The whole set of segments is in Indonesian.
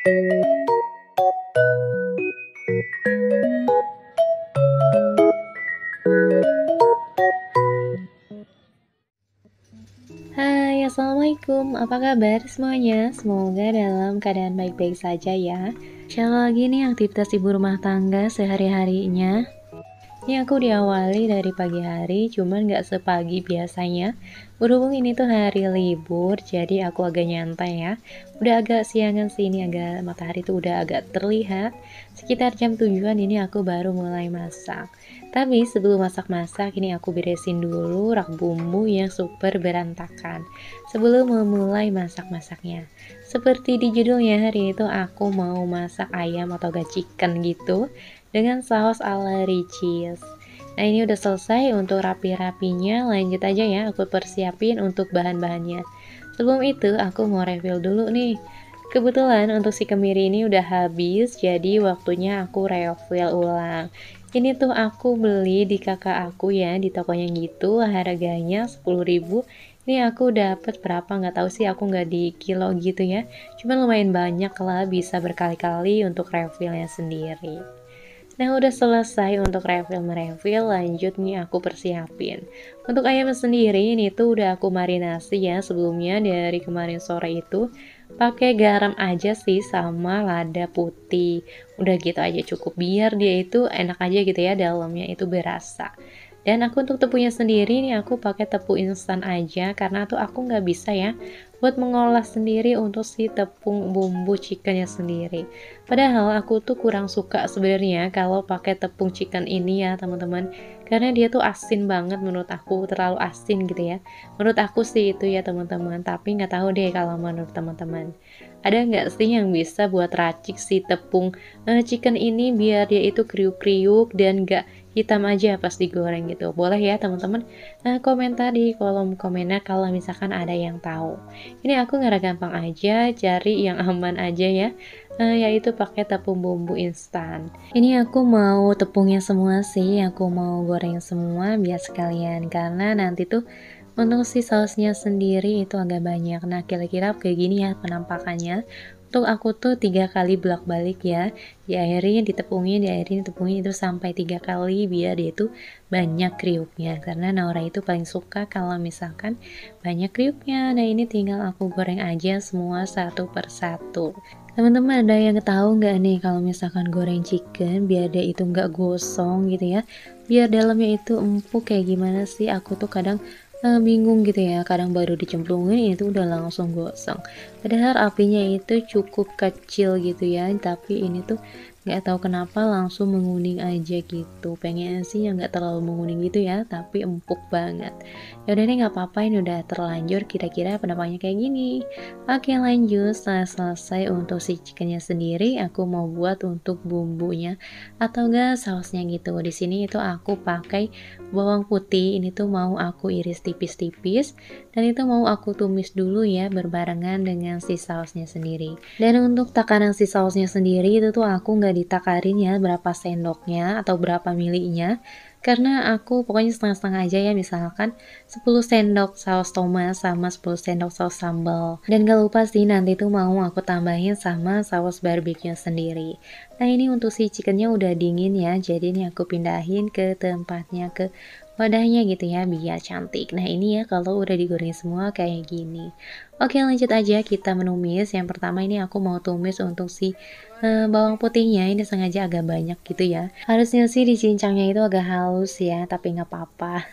Hai, assalamualaikum. Apa kabar semuanya? Semoga dalam keadaan baik-baik saja ya. Insya Allah gini aktivitas ibu rumah tangga sehari-harinya. Ini aku diawali dari pagi hari, cuman nggak sepagi biasanya. Berhubung ini tuh hari libur, jadi aku agak nyantai ya. Udah agak siangan sih, ini agak matahari tuh udah agak terlihat. Sekitar jam 7-an ini aku baru mulai masak. Tapi sebelum masak-masak, ini aku beresin dulu rak bumbu yang super berantakan. Sebelum memulai masak-masaknya. Seperti di judulnya, hari itu aku mau masak ayam atau chicken gitu dengan saus ala Richeese. Nah ini udah selesai untuk rapi-rapinya, lanjut aja ya aku persiapin untuk bahan-bahannya. Sebelum itu aku mau refill dulu nih. Kebetulan untuk si kemiri ini udah habis, jadi waktunya aku refill ulang. Ini tuh aku beli di kakak aku ya, di tokonya gitu, harganya 10.000. Ini aku dapat berapa nggak tahu sih, aku nggak di kilo gitu ya. Cuman lumayan banyak lah, bisa berkali-kali untuk refillnya sendiri. Nah udah selesai untuk refill-merefill, lanjut nih aku persiapin. Untuk ayam sendiri ini tuh udah aku marinasi ya sebelumnya dari kemarin sore itu. Pakai garam aja sih sama lada putih. Udah gitu aja cukup biar dia itu enak aja gitu ya, dalamnya itu berasa. Dan aku untuk tepungnya sendiri nih aku pakai tepung instan aja karena tuh aku nggak bisa ya buat mengolah sendiri untuk si tepung bumbu chickennya sendiri. Padahal aku tuh kurang suka sebenarnya kalau pakai tepung chicken ini ya teman-teman, karena dia tuh asin banget menurut aku, terlalu asin gitu ya. Menurut aku sih itu ya teman-teman, tapi nggak tahu deh kalau menurut teman-teman. Ada nggak sih yang bisa buat racik si tepung chicken ini biar dia itu kriuk-kriuk dan nggak hitam aja pas digoreng gitu? Boleh ya teman-teman komentar di kolom komentar kalau misalkan ada yang tahu. Ini aku nggak gampang aja cari yang aman aja ya, yaitu pakai tepung bumbu instan. Ini aku mau tepungnya semua sih, aku mau goreng semua biar sekalian karena nanti tuh untuk si sausnya sendiri itu agak banyak. Nah kira-kira kayak gini ya penampakannya. Untuk aku tuh 3 kali bolak-balik ya, diairin, ditepungin, diairin, ditepungin itu sampai 3 kali biar dia itu banyak kriuknya. Karena Naura itu paling suka kalau misalkan banyak kriuknya. Nah ini tinggal aku goreng aja semua satu persatu. Teman-teman ada yang tahu nggak nih kalau misalkan goreng chicken biar dia itu nggak gosong gitu ya, biar dalamnya itu empuk kayak gimana sih? Aku tuh kadang bingung gitu ya, kadang baru dicemplungin itu udah langsung gosong. Padahal apinya itu cukup kecil gitu ya, tapi ini tuh nggak tahu kenapa langsung menguning aja gitu. Pengen sih yang nggak terlalu menguning gitu ya, tapi empuk banget. Ya udah nih nggak apa-apa, ini udah terlanjur kira-kira penampaknya kayak gini. Oke lanjut, setelah selesai untuk si chickennya sendiri, aku mau buat untuk bumbunya atau enggak sausnya gitu. Di sini itu aku pakai bawang putih, ini tuh mau aku iris tipis-tipis dan itu mau aku tumis dulu ya berbarengan dengan si sausnya sendiri. Dan untuk takaran si sausnya sendiri itu tuh aku nggak ditakarin ya berapa sendoknya atau berapa milinya, karena aku pokoknya setengah-setengah aja ya, misalkan 10 sendok saus tomat sama 10 sendok saus sambal. Dan gak lupa sih nanti tuh mau aku tambahin sama saus barbecue sendiri. Nah ini untuk si chickennya udah dingin ya, jadi ini aku pindahin ke tempatnya, ke wadahnya gitu ya biar cantik. Nah ini ya kalau udah digoreng semua kayak gini. Oke lanjut aja kita menumis. Yang pertama ini aku mau tumis untuk si bawang putihnya, ini sengaja agak banyak gitu ya. Harusnya sih dicincangnya itu agak halus ya, tapi nggak apa-apa.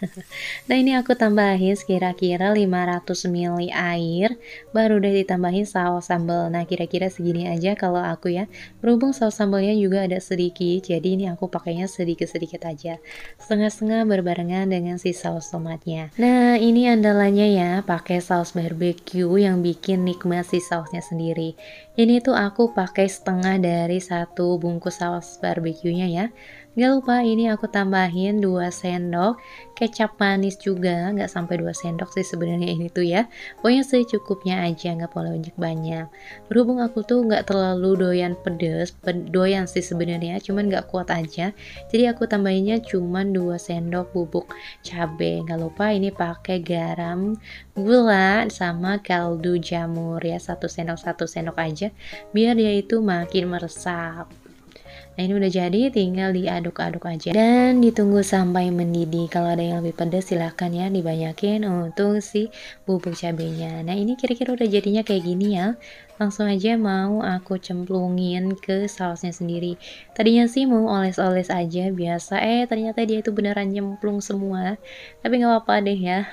Nah ini aku tambahin kira-kira 500 ml air, baru udah ditambahin saus sambal. Nah kira-kira segini aja kalau aku ya. Berhubung saus sambalnya juga ada sedikit, jadi ini aku pakainya sedikit-sedikit aja. Setengah-setengah berbarengan dengan si saus tomatnya. Nah ini andalannya ya, pakai saus barbecue yang bikin nikmat si sausnya sendiri. Ini tuh aku pakai setengah dari satu bungkus saus barbeque-nya ya. Gak lupa ini aku tambahin 2 sendok kecap manis juga, nggak sampai 2 sendok sih sebenarnya ini tuh ya. Pokoknya secukupnya aja, nggak banyak. Berhubung aku tuh nggak terlalu doyan pedes, doyan sih sebenarnya, cuman nggak kuat aja. Jadi aku tambahinnya cuman 2 sendok bubuk cabe. Nggak lupa ini pakai garam, gula, sama kaldu jamur ya, satu sendok aja, biar dia itu makin meresap. Nah ini udah jadi, tinggal diaduk-aduk aja dan ditunggu sampai mendidih. Kalau ada yang lebih pedas silahkan ya dibanyakin untuk si bubuk cabenya. Nah ini kira-kira udah jadinya kayak gini ya. Langsung aja mau aku cemplungin ke sausnya sendiri. Tadinya sih mau oles-oles aja biasa, ternyata dia itu beneran nyemplung semua. Tapi nggak apa-apa deh ya.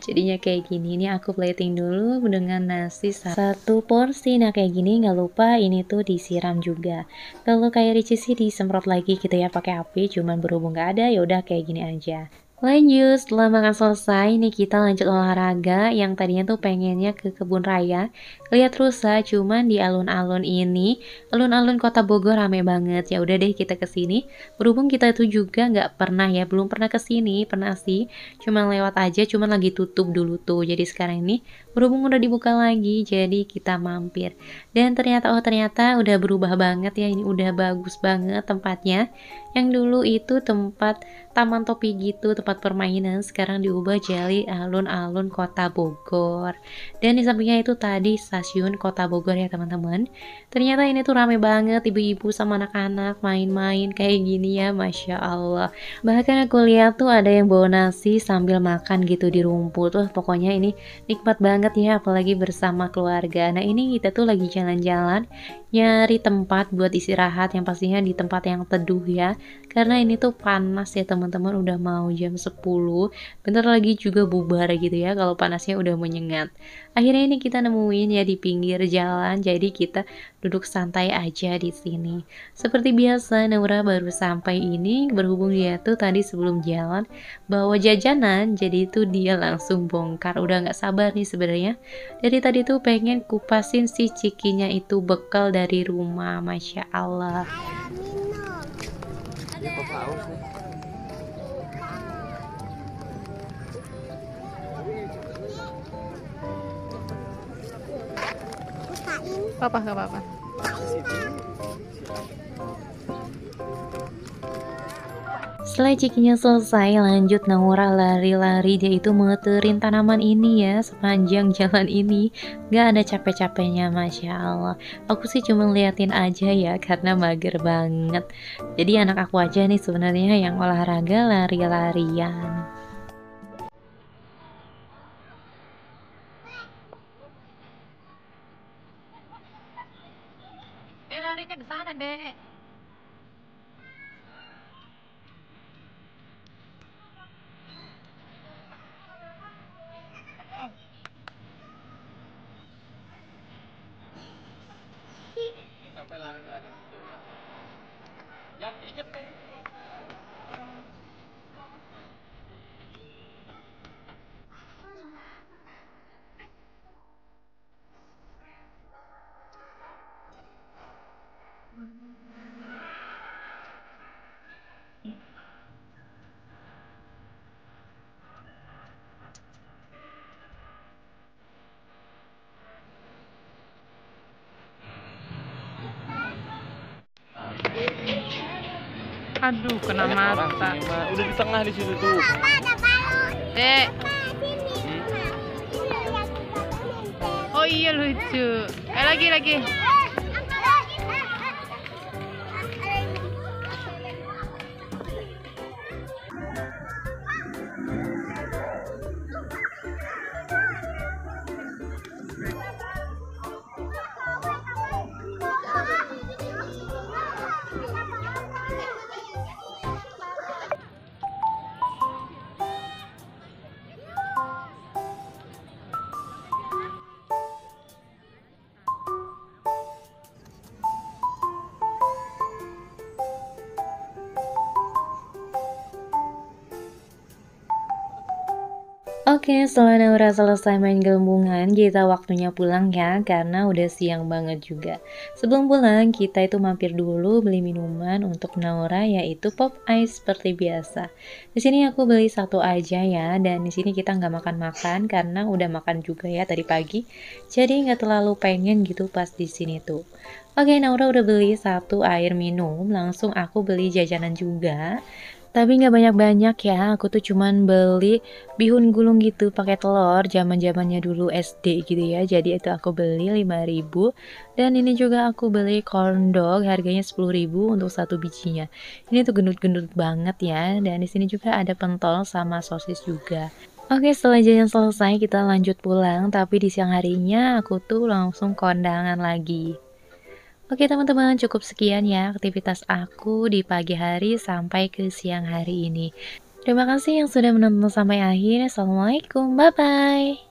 Jadinya kayak gini. Ini aku plating dulu dengan nasi satu porsi. Nah kayak gini, nggak lupa ini tuh disiram juga. Kalau kayak Ricci sih disemprot lagi gitu ya pakai api, cuman berhubung nggak ada ya udah kayak gini aja. Lanjut, setelah makan selesai nih kita lanjut olahraga. Yang tadinya tuh pengennya ke kebun raya, lihat rusa, cuman di alun-alun ini, alun-alun kota Bogor rame banget. Ya udah deh kita ke sini. Berhubung kita tuh juga nggak pernah ya, belum pernah ke sini, pernah sih, cuman lewat aja, cuman lagi tutup dulu tuh. Jadi sekarang ini berhubung udah dibuka lagi, jadi kita mampir. Dan ternyata udah berubah banget ya, ini udah bagus banget tempatnya. Yang dulu itu tempat taman topi gitu, tempat permainan, sekarang diubah jadi alun-alun kota Bogor. Dan di sampingnya itu tadi stasiun kota Bogor ya teman-teman. Ternyata ini tuh rame banget, ibu-ibu sama anak-anak main-main kayak gini ya, Masya Allah. Bahkan aku lihat tuh ada yang bawa nasi sambil makan gitu di rumput. Tuh pokoknya ini nikmat banget ya, apalagi bersama keluarga. Nah ini kita tuh lagi jalan-jalan nyari tempat buat istirahat, yang pastinya di tempat yang teduh ya, karena ini tuh panas ya teman-teman, udah mau jam 10, bentar lagi juga bubar gitu ya kalau panasnya udah menyengat. Akhirnya ini kita nemuin ya di pinggir jalan, jadi kita duduk santai aja di sini. Seperti biasa Naura baru sampai ini, berhubung dia tuh tadi sebelum jalan bawa jajanan, jadi itu dia langsung bongkar. Udah nggak sabar nih sebenarnya. Dari tadi tuh pengen kupasin si cikinya itu, bekal dari rumah, Masya Allah. Apa nggak apa-apa. Setelah cikinya selesai, lanjut Naura lari-lari, dia itu muterin tanaman ini ya sepanjang jalan ini, gak ada capek-capeknya, Masya Allah. Aku sih cuma liatin aja ya karena mager banget. Jadi anak aku aja nih sebenarnya yang olahraga lari-larian. Larinya ke sana, Dek. Aduh, kena mata. Udah di tengah di situ tuh. Dek. Oh iya lucu. Lagi. Oke, setelah Naura selesai main gelembungan, kita waktunya pulang ya, karena udah siang banget juga. Sebelum pulang, kita itu mampir dulu beli minuman untuk Naura, yaitu pop ice seperti biasa. Di sini aku beli satu aja ya, dan di sini kita nggak makan-makan karena udah makan juga ya tadi pagi. Jadi nggak terlalu pengen gitu pas di sini tuh. Oke, Naura udah beli satu air minum, langsung aku beli jajanan juga. Tapi nggak banyak-banyak ya, aku tuh cuman beli bihun gulung gitu pakai telur, zaman-zamannya dulu SD gitu ya. Jadi itu aku beli 5.000 dan ini juga aku beli corn dog harganya 10.000 untuk satu bijinya. Ini tuh gendut-gendut banget ya, dan di sini juga ada pentol sama sosis juga. Oke, setelah jajan selesai kita lanjut pulang, tapi di siang harinya aku tuh langsung kondangan lagi. Oke teman-teman, cukup sekian ya aktivitas aku di pagi hari sampai ke siang hari ini. Terima kasih yang sudah menonton sampai akhir. Assalamualaikum, bye-bye.